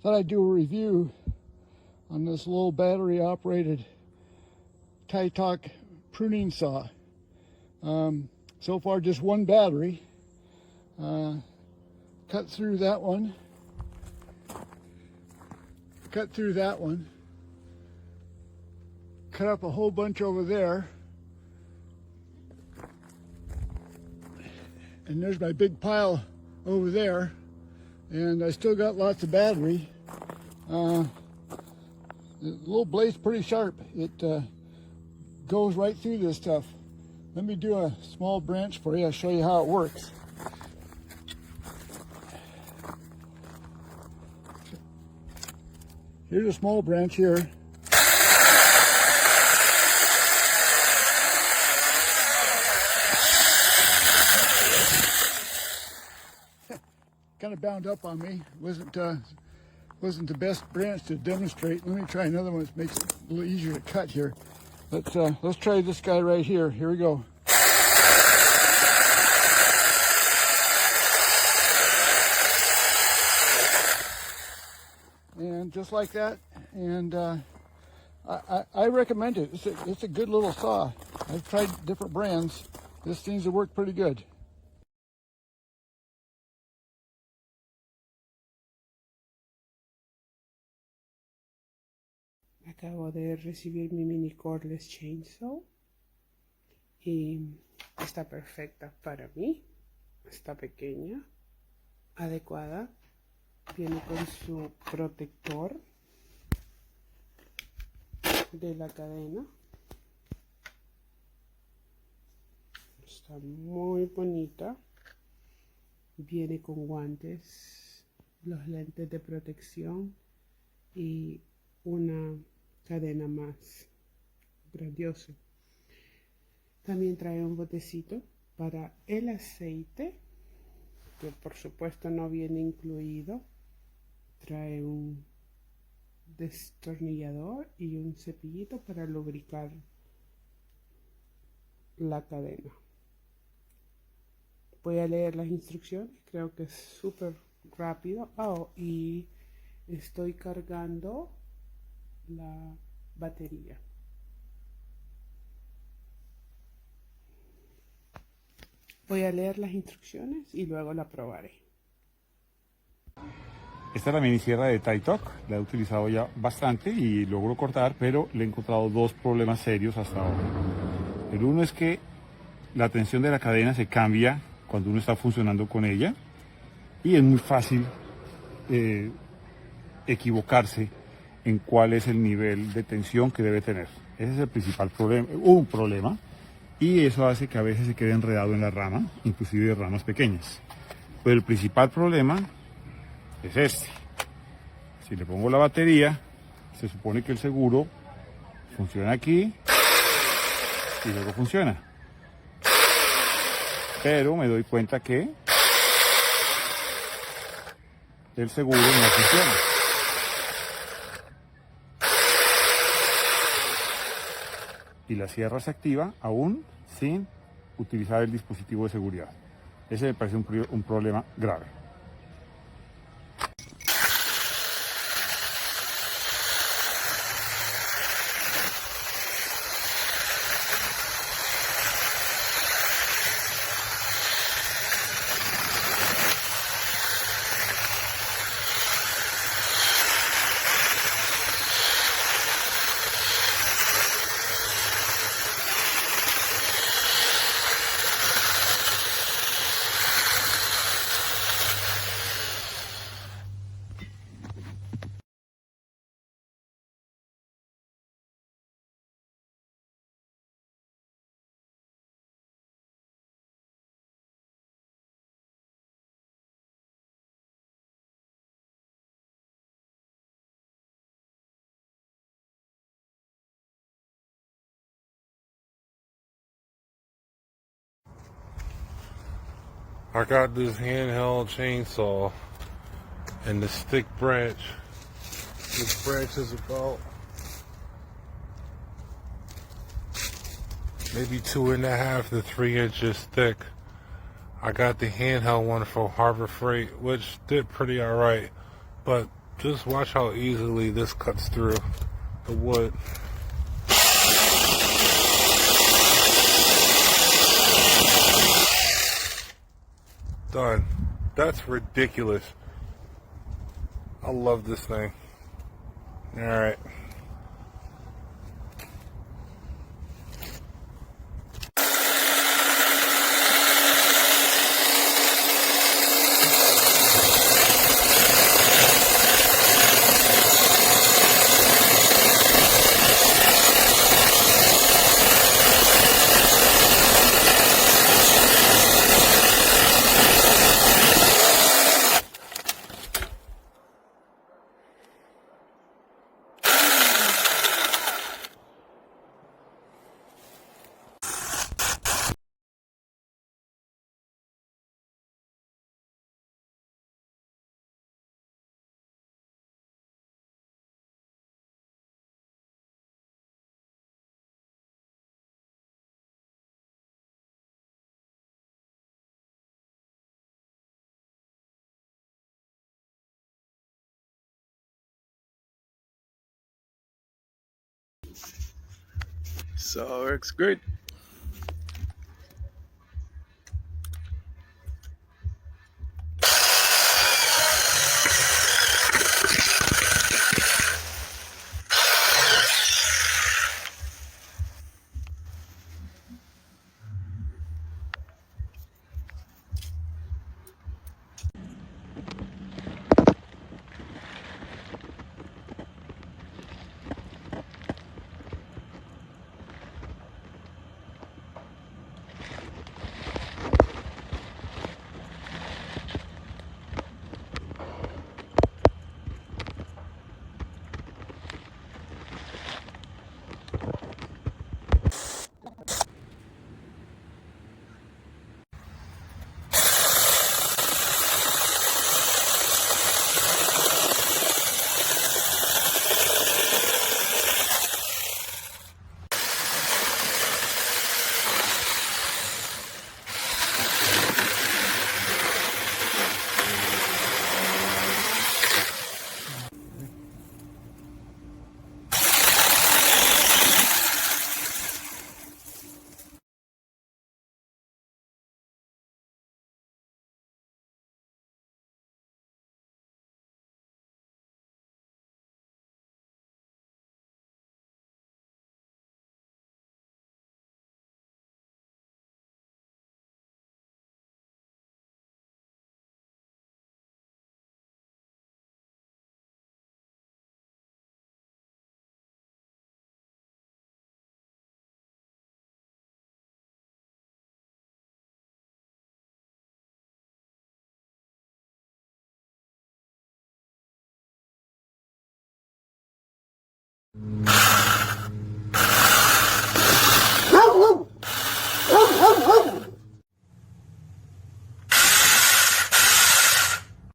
Thought I'd do a review on this little battery operated Tietoc pruning saw. So far just one battery. Cut through that one. Cut through that one. Cut up a whole bunch over there. And there's my big pile over there. And I still got lots of battery. The little blade's pretty sharp. It goes right through this stuff. Let me do a small branch for you. I'll show you how it works. Here's a small branch here. Kind of bound up on me. Wasn't the best branch to demonstrate. Let me try another one that makes it a little easier to cut here. Let's try this guy right here. Here we go. And just like that. And I recommend it. It's a good little saw. I've tried different brands. This seems to work pretty good. Acabo de recibir mi mini Cordless Chainsaw y está perfecta para mí. Está pequeña, adecuada. Viene con su protector de la cadena. Está muy bonita. Viene con guantes, los lentes de protección y una cadena más. Grandioso. También trae un botecito para el aceite, que por supuesto no viene incluido. Trae un destornillador y un cepillito para lubricar la cadena. Voy a leer las instrucciones, creo que es súper rápido. Y estoy cargando la batería. Voy a leer las instrucciones y luego la probaré. Esta es la mini sierra de Tietoc, la he utilizado ya bastante y logro cortar, pero le he encontrado dos problemas serios hasta ahora. El uno es que la tensión de la cadena se cambia cuando uno está funcionando con ella y es muy fácil equivocarse en cuál es el nivel de tensión que debe tener. Ese es el principal problema, y eso hace que a veces se quede enredado en la rama, inclusive de ramas pequeñas. Pero el principal problema es este. Si le pongo la batería, se supone que el seguro funciona aquí y luego funciona. Pero me doy cuenta que el seguro no funciona. Y la sierra se activa aún sin utilizar el dispositivo de seguridad. Ese me parece un problema grave. I got this handheld chainsaw and the stick branch. This branch is about maybe 2.5 to 3 inches thick. I got the handheld one from Harbor Freight, which did pretty alright, but Just watch how easily this cuts through the wood. Done. That's ridiculous. I love this thing. Alright. So it works great.